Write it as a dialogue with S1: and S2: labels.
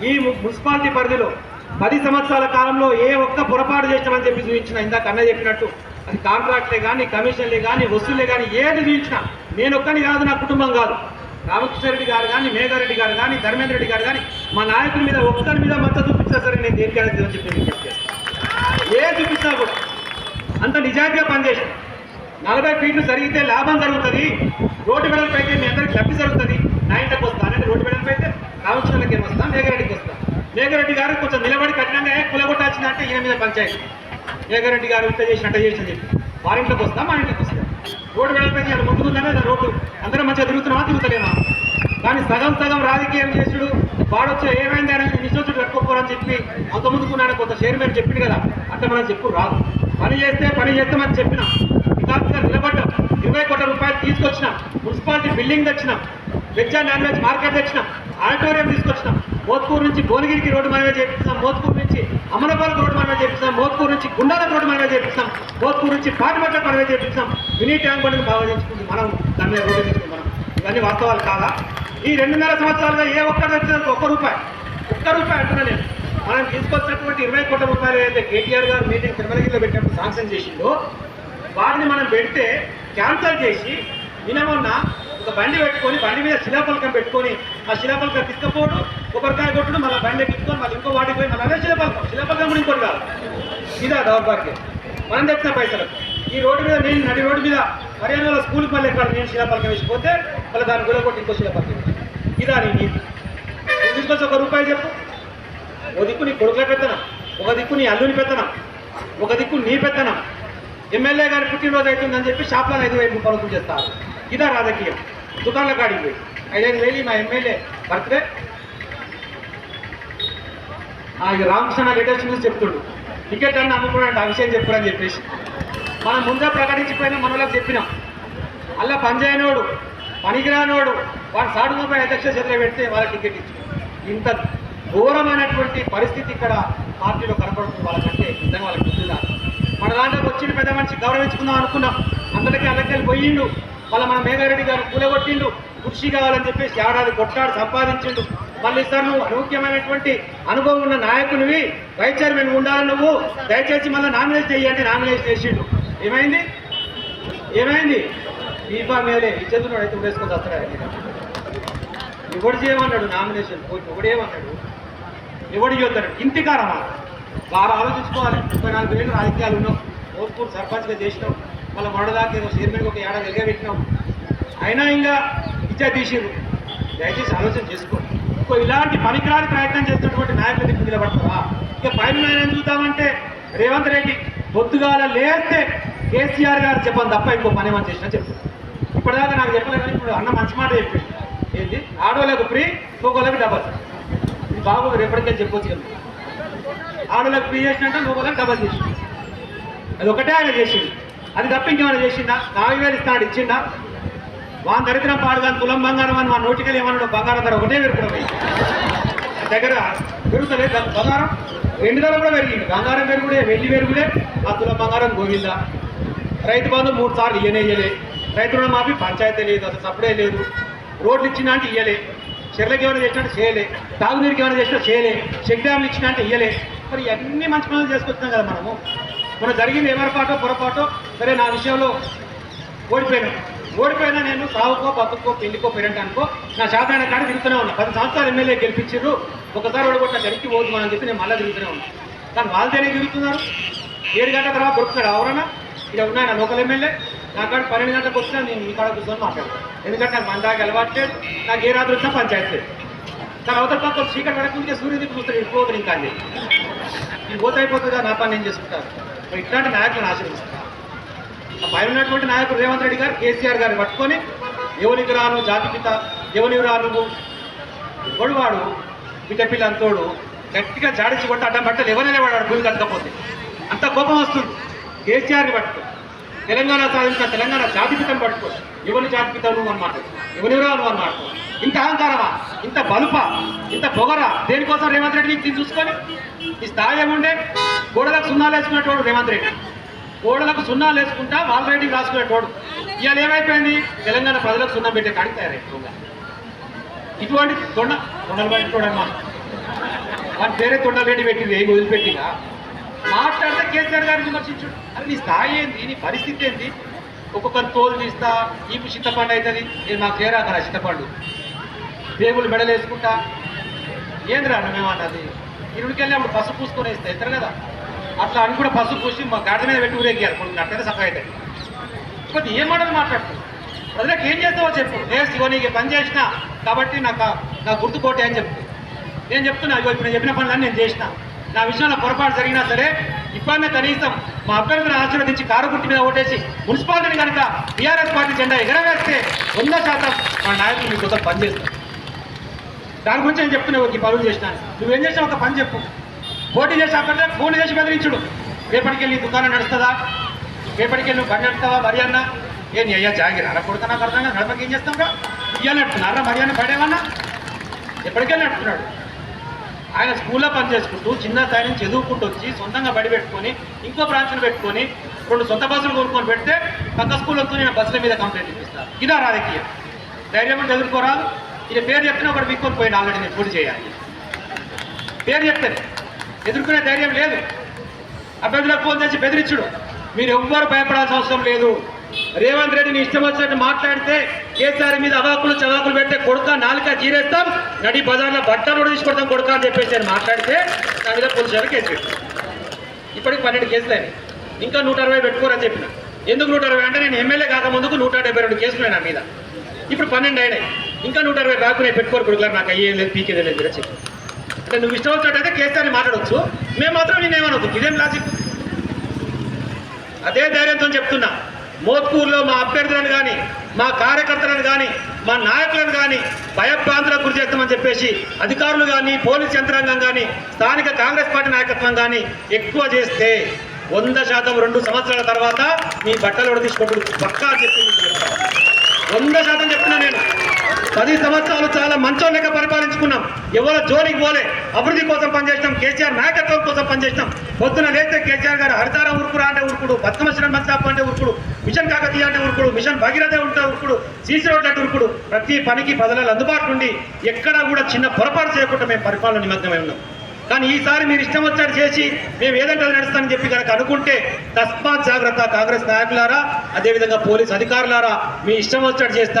S1: ఈ మున్సిపాలిటీ పరిధిలో 10 సంవత్సరాల కాలంలో ఏ ఒక్క పొరపాటు చేసినామని చెప్పి చూపించిన, ఇందాక అన్న చెప్పినట్టు అది కాంట్రాక్ట్లే కానీ, కమిషన్లే కానీ, వసూళ్లే కానీ ఏది చూపించినా నేను ఒక్కని కాదు, నా కుటుంబం కాదు, రామకృష్ణారెడ్డి గారు కానీ, మేఘారెడ్డి గారు కానీ, ధర్మేంద్ర రెడ్డి గారు కానీ మా నాయకుల మీద ఒక్కరి మీద మద్దతు చూపించినా సరే నేను దేనికైనా చెప్పి ఏ చూపించినా కూడా అంత నిజాయితీగా పనిచేసాం. 40 ఫీట్లు జరిగితే లాభం జరుగుతుంది, రోడ్డు వెడల్పు అయితే మీ అందరికి లబ్ధి జరుగుతుంది. నా ఇంటికి వస్తాను అంటే రోడ్డు వెడల్పు అయితే రామకృష్ణకి వస్తాను, మేఘారెడ్డికి వస్తాను. మేఘారెడ్డి గారు కొంచెం నిలబడి కఠినంగా కులగొట్టాల్సిందంటే ఈయన మీద పంచాయతీ. మేఘారెడ్డి గారు ఇంత చేసి అంట చేసి అని చెప్పి వారింటికి వస్తాం, మా ఇంటికి వస్తాం. రోడ్డు వెడల్పు అయితే ముందుకుందనే రోడ్డు అందరం మంచిగా తిరుగుతున్నామా, తిరుగుతలేమా? కానీ సగం రాజకీయం చేసుడు వాడొచ్చా ఏమైంది అని నిశ్చోచుడు కట్టుకోపోరని చెప్పి అంత ముందుకున్నాను కొంత చైర్మన్ చెప్పింది కదా, అట్లా మనం చెప్పు రాదు. పని చేస్తామని చెప్పినాం, విధానంగా నిలబడ్డాం. 20 కోట్ల రూపాయలు తీసుకొచ్చినాం, మున్సిపాలిటీ బిల్డింగ్ తెచ్చినాం, veg and non veg market తెచ్చినాం, ఆడిటోరియం తీసుకొచ్చినాం. మోత్కూరు నుంచి భువనగిరికి రోడ్డు మనమే చేపిస్తాం, మోత్కూరు నుంచి అమనపాలకు రోడ్డు మనమే చేపిస్తాం, మోత్కూరు నుంచి గుండాలకు రోడ్డు మనమే చేపిస్తాం, మోత్కూరు నుంచి పాటిపట్లకు మనమే చేపిస్తాం. మినీ ట్యాంక్ బండిని బాగా చేయించుకుంది మనం, దాని మీద రోడ్డు తీసుకుంది మనం. ఇవన్నీ వాస్తవాలు కాదా? ఈ 2.5 సంవత్సరాలుగా ఏ ఒక్కటి వచ్చినందుకు ఒక్క రూపాయి అంటున్నా నేను. మనం తీసుకొచ్చినటువంటి 20 కోట్ల రూపాయలు ఏదైతే కేటీఆర్ గారు మీటింగ్ తిరుమలగిరిలో పెట్టినప్పుడు శాంక్షన్ చేసిందో వాటిని మనం పెడితే క్యాన్సల్ చేసి నిన్నమొన్న ఒక బండి పెట్టుకొని బండి మీద శిలాఫలకం పెట్టుకొని ఆ శిలాఫలకం తీసుకపోవడం, కొబ్బరికాయ కొట్టడం, మళ్ళీ బండి ఎక్కించుకొని మళ్ళీ ఇంకో వాటికి పోయి మళ్ళీ అదే శిలాఫలకం కూడా ఇంకోటి కాదు. ఇదా దౌర్భాగ్యం మనం తెచ్చిన పైసలకు. ఈ రోడ్డు మీద నేను నడి రోడ్డు మీద హర్యానాలో స్కూల్కి మళ్ళీ ఎక్కడ నేను శిలాఫలకం వేసిపోతే మళ్ళీ దాని గురి కొట్టి ఇంకో శిలాఫలకం. ఇదా నీ నీతి? తీసుకొచ్చి ఒక రూపాయి చెప్పు. ఒక దిక్కు నీ కొడుకుల పెత్తనం, ఒక దిక్కు నీ అల్లుని పెత్తనం, ఒక దిక్కు నీ పెత్తనం. ఎమ్మెల్యే గారి పుట్టినరోజు అవుతుందని చెప్పి షాప్లో 5,000 రూపాయలు చేస్తారు. ఇదా రాజకీయం? దుకాణాల కాడికి పోయి 5,000 మా MLA birthday. Ramakrishna latest news చెప్తుండు, టికెట్ అన్నీ అమ్ముకున్నాడు, ఆ విషయం చెప్పురని చెప్పేసి మనం ముందే ప్రకటించిపోయినా మనలోకి చెప్పినాం. అలా పనిచేయనోడు, పనికిరానోడు వాడు సాడు రూపాయలు అధ్యక్ష చేతిలో పెడితే వాళ్ళకి టికెట్ ఇచ్చు. ఇంత ఘోరమైనటువంటి పరిస్థితి ఇక్కడ పార్టీలో కనపడుతుంది. వాళ్ళకంటే నిజంగా వాళ్ళకి గుర్తుందా? మన దాంట్లోకి వచ్చిన పెద్ద మనిషి గౌరవించుకుందాం అనుకున్నాం, అందరికీ అల్లకెళ్ళి పోయిండు. మళ్ళీ మన మేఘారెడ్డి గారు కూలగొట్టిండు, కృషి కావాలని చెప్పేసి ఏడాది కొట్టాడు, సంపాదించిండు. మళ్ళీ సార్ నువ్వు అనూఖ్యమైనటువంటి అనుభవం ఉన్న నాయకునివి, వైస్ చైర్మన్ ఉండాలి, నువ్వు దయచేసి మళ్ళీ నామినేట్ చేయండి, నామినేట్ చేసిండు. ఏమైంది? దీపా మేలే ఇచ్చేస్తున్నాడు, అయితే ఉండేసుకొని వస్తాడు. ఎవడు చేయమన్నాడు నామినేషన్? ఒకడేమన్నాడు? ఎవడు చేస్తాడు? ఇంటికారమా? బాగా ఆలోచించుకోవాలి. 34 రాజకీయాలు ఉన్నాం, మోత్కూరు సర్పంచ్గా చేసినాం, మళ్ళీ మొదటిదాకా ఏదో చైర్మన్కి ఒక ఏడాది వెలిగబెట్టినాం. అయినా ఇంకా ఇచ్చా తీసిరు. దయచేసి ఆలోచన చేసుకోండి. ఇలాంటి పనికిరాని ప్రయత్నం చేస్తున్నటువంటి నాయకులు దిక్కు నిలబడతారా? ఇక పైన ఆయన చూద్దామంటే రేవంత్ రెడ్డి పొద్దుగాల లేస్తే కేసీఆర్ గారు చెప్పని తప్ప ఇంకో పని ఏమని చేసినా చెప్తారు. ఇప్పటిదాకా నాకు చెప్పలేదు కానీ ఇప్పుడు అన్న మంచి మాట చెప్పింది. ఏంటి? ఆడోళ్ళకు ఫ్రీ, ఇంకోళ్ళకి డబల్. ఇది బాబు రేపటికే చెప్పొచ్చు కదా. ఆడోళ్ళకి ఫ్రీ చేసినట్టు ఇంకోళ్ళకి డబల్ చేసింది. అది ఒకటే ఆయన చేసింది, అది తప్ప ఇంకేమైనా చేసిందా? 4,000 ఇస్తాడు, ఇచ్చిందా? వాన్ దరిద్రం పాడుగాని తులం బంగారం అని మా నోటికలు ఏమన్నాడు, బంగారం ధర ఒకటే పెరుగుతుంది దగ్గర పెరుగుతలేదు. బంగారం 2 ధరలు కూడా పెరిగింది. బంగారం పెరుగుడే, వెండి పెరుగుడే, ఆ తులం బంగారం గోవిందా. రైతు బంధు 3 సార్లు ఇయ్యలే. రైతు రుణమాఫీ పంచాయతీ లేదు, అసలు సప్పుడే లేదు. రోడ్లు ఇచ్చినా అంటే ఇయ్యలే, చెర్లకి ఏమైనా చేసినట్టు చేయలే, తాగునీరికి ఏమైనా చేసినా చేయలే, చెక్ డ్యామ్లు ఇచ్చినా అంటే ఇయ్యలే. మరి అన్ని మంచి పనులు చేసుకొచ్చినాం కదా మనము. మన జరిగింది ఎవరిపాటో పొరపాటో సరే, నా విషయంలో ఓడిపోయినా నేను సావుకో బతుకో పెళ్లికో పెరంటానికో నా శాతాయన కాడ తిరుగుతూనే ఉన్నా. 10 సంవత్సరాలు ఎమ్మెల్యే గెలిపించారు, ఒకసారి ఓడిపోతే గడికి పోదు మనం చెప్పి నేను మళ్ళీ తిరుగుతూనే ఉన్నా. కానీ వాళ్ళు దేనికి తిరుగుతున్నారు? 7 గంటల తర్వాత దొరుకుతాడు ఎవరన్నా? ఇక్కడ ఉన్నాయి నా లోకల్ ఎమ్మెల్యే, నా కాడ 12 గంటలకు వచ్చినా నేను మీ కాడ కూర్చొని మాట్లాడతాను. ఎందుకంటే నాకు మందాకి అలవాటు లేదు, నాకు ఏ రాత్రి వచ్చినా పంచాయతీ లేదు. కానీ అవతల పక్కన చీకటి పడకుంటే సూర్యుడికి చూస్తాడు, ఇంకోదు ఇంకా అని నేను పోతే అయిపోతుందా, నా పని నేను చేసుకుంటాను. మరి ఇట్లాంటి నాయకులను ఆశీర్వదిస్తాను. ఆ పైన ఉన్నటువంటి నాయకుడు రేవంత్ రెడ్డి గారు, కేసీఆర్ గారిని పట్టుకొని ఎవరికి రాను జాతిపిత, ఎవరికి రాను ఎవడు వాడు పిట్టపిల్ల అంతోడు గట్టిగా జాడించి కొట్టి అడ్డం పట్టాలి, ఎవరైనా వాడు భూమి కట్టకపోతే అంత కోపం వస్తుంది. కేసీఆర్ని పట్టుకో, తెలంగాణ సాధించిన తెలంగాణ జాతిపితం పట్టుకో, ఎవరి జాతిపితం నువ్వు అన్నమాట, ఎవరి రాను అన్నమాట. ఇంత అహంకారమా, ఇంత బలుపా, ఇంత పొగరా? దేనికోసం రేవంత్ రెడ్డిని చూసుకొని ఈ స్థాయి ఏముండే? గోడలకు సున్నాలు వేసుకునేటోడు రేవంత్ రెడ్డి, గోడలకు సున్నాలు వేసుకుంటా వాల్ రైటింగ్ రాసుకునేటోడు. ఇవాళ ఏమైపోయింది? తెలంగాణ ప్రజలకు సున్నం పెట్టే కాడికి తయారైపోయింది. ఇటువంటి దొండలు పట్టేటోడమ్మా. వాటి పేరే తొండలేటి పెట్టింది ఏం వదిలిపెట్టిగా మాట్లాడితే కేసీఆర్ గారిని విమర్శించుడు. అది నీ స్థాయి ఏంది, నీ పరిస్థితి ఏంది? ఒక్కొక్కరు తోలు తీస్తా, ఈపు చింతపండు అవుతుంది, నేను మాకు చేరాక చింతపండు పేగులు మెడలు వేసుకుంటా ఏంద్రా నువ్వేమన్నది? ఇరుడికెళ్ళి అప్పుడు పసుపు పూసుకొని వేస్తే ఇద్దరు కదా, అట్లా అని కూడా పసుపు పూసి మా గాడి మీద పెట్టి ఊరేగారు కొన్ని అట్లయితే సఫా అవుతాయి. కొద్ది ఏం మాటలు మాట్లాడుతుంది ప్రజలకు ఏం చేస్తావో చెప్పు. ఇగో నీకు పని చేసిన కాబట్టి నాకు గుర్తుకోటే అని చెప్పు. నేను చెప్తున్నా, ఇగో ఇప్పుడు నేను చెప్పిన పనులన్నీ నేను చేసిన. నా విషయంలో పొరపాటు జరిగినా సరే ఇబ్బంది కనీసం మా అభ్యర్థులను ఆశీర్వదించి కారు గుర్తు మీద ఓటేసి మున్సిపాలిటీని కనుక టీఆర్ఎస్ పార్టీ జెండా ఎగరవేస్తే 100% మా నాయకులు మీకోసం పనిచేస్తాం. దాని గురించి నేను చెప్తున్నా, ఈ పనులు చేసినాను. నువ్వేం చేసావు ఒక పని చెప్పు. పోటీ చేసి అక్కడ ఫోన్ చేసి బెదిరించుడు. రేపటికెళ్ళి దుకాణం నడుస్తుందా, రేపటికెళ్ళి నువ్వు బండి నడుస్తావా మరి అన్న? ఏ నీ అయ్యా జాగిరి అలా కొడుకు నాకు అర్థంగా నడపకి ఏం చేస్తాం రా? ఇయ్యాలి నడుతున్నారా మరి అన్న పడేమన్నా? ఎప్పటికెళ్ళి నడుస్తున్నాడు. ఆయన స్కూల్లో పని చేసుకుంటూ చిన్న స్థాయి నుంచి చదువుకుంటూ వచ్చి సొంతంగా బడి పెట్టుకొని ఇంకో బ్రాంచ్లు పెట్టుకొని 2 సొంత బస్సులు కొనుక్కొని పెడితే పక్క స్కూల్ వస్తూ నేను బస్సుల మీద కంప్లైంట్ ఇప్పిస్తాను. ఇదా రాజకీయం? ధైర్యం అంటే ఎదుర్కోరాదు. ఇది పేరు చెప్తే ఒకటి వీక్కొని పోయిన ఆల్రెడీ నేను పోటీ చేయాలి. పేరు చెప్తాను, ఎదుర్కొనే ధైర్యం లేదు. అభ్యర్థులకు ఫోన్ చేసి బెదిరించుడు. మీరు ఎవ్వరు భయపడాల్సిన అవసరం లేదు. రేవంత్ రెడ్డిని ఇష్టం వచ్చినట్టు మాట్లాడితే కేసీఆర్ మీద అవాకులు చవాకులు పెట్టే కొడుక నాలుక జీరేస్తాం, నడి బజార్లో బట్టలు కూడా తీసుకొడతాం కొడుక అని చెప్పేసి నేను మాట్లాడితే నా మీద పోలీసులు కేసు పెట్టాను. ఇప్పటికి 12 కేసులు అయినాయి. ఇంకా 160 పెట్టుకోరని చెప్పిన. ఎందుకు 160 అంటే నేను ఎమ్మెల్యే కాకముందుకు 172 కేసులు నా మీద. ఇప్పుడు 12 అయినాయి. ఇంకా 160 రాకున్నాయి, పెట్టుకోరు కొడుకులారు, నాకు అయ్యేది లేదు పీకేది లేదు అని చెప్పి. అంటే నువ్వు ఇష్టం వచ్చినట్టయితే కేసీఆర్ని మాట్లాడవచ్చు, మేము మాత్రం నేనేమనొద్దు. ఇదేం లాజిక్? అదే ధైర్యంతో చెప్తున్నా, మోత్కూరులో మా అభ్యర్థులను కానీ మా కార్యకర్తలను కానీ మా నాయకులను కానీ భయభ్రాంతులకు గురి చేస్తామని చెప్పేసి అధికారులు కానీ పోలీస్ యంత్రాంగం కానీ స్థానిక కాంగ్రెస్ పార్టీ నాయకత్వం కానీ ఎక్కువ చేస్తే 100% 2 సంవత్సరాల తర్వాత మీ బట్టలు తీసుకుంటూ పక్కా చెప్పి 100% చెప్తున్నా నేను. 10 సంవత్సరాలు చాలా మంచోళ్ళ లెక్క పరిపాలించుకున్నాం. ఎవరో జోలికి పోలే, అభివృద్ధి కోసం పనిచేసినాం, కేసీఆర్ నాయకత్వం కోసం పనిచేసినాం. పొద్దున లేస్తే కేసీఆర్ గారు హరితార ఉరుకురా అంటే ఉరుకుడు, బతుకమ్మ మంచాపు అంటే ఉరుకుడు, మిషన్ కాకతీయ అంటే ఉరుకుడు, మిషన్ భగీరథ ఉంటే ఉరుకుడు, సీసీ రోడ్లు అంటే ఉరుకుడు. ప్రతి పనికి ప్రజల అందుబాటు నుండి ఎక్కడా కూడా చిన్న పొరపాటు చేయకుండా మేము పరిపాలన నిమగ్నమై ఉన్నాం. కానీ ఈసారి మీరు ఇష్టం వచ్చాడు చేసి మేము ఏదంటే అది నడుస్తామని చెప్పి కనుక అనుకుంటే తస్మాత్ జాగ్రత్త కాంగ్రెస్ నాయకులారా, అదేవిధంగా పోలీస్ అధికారులారా, మీ ఇష్టం వచ్చాడు చేస్తారు.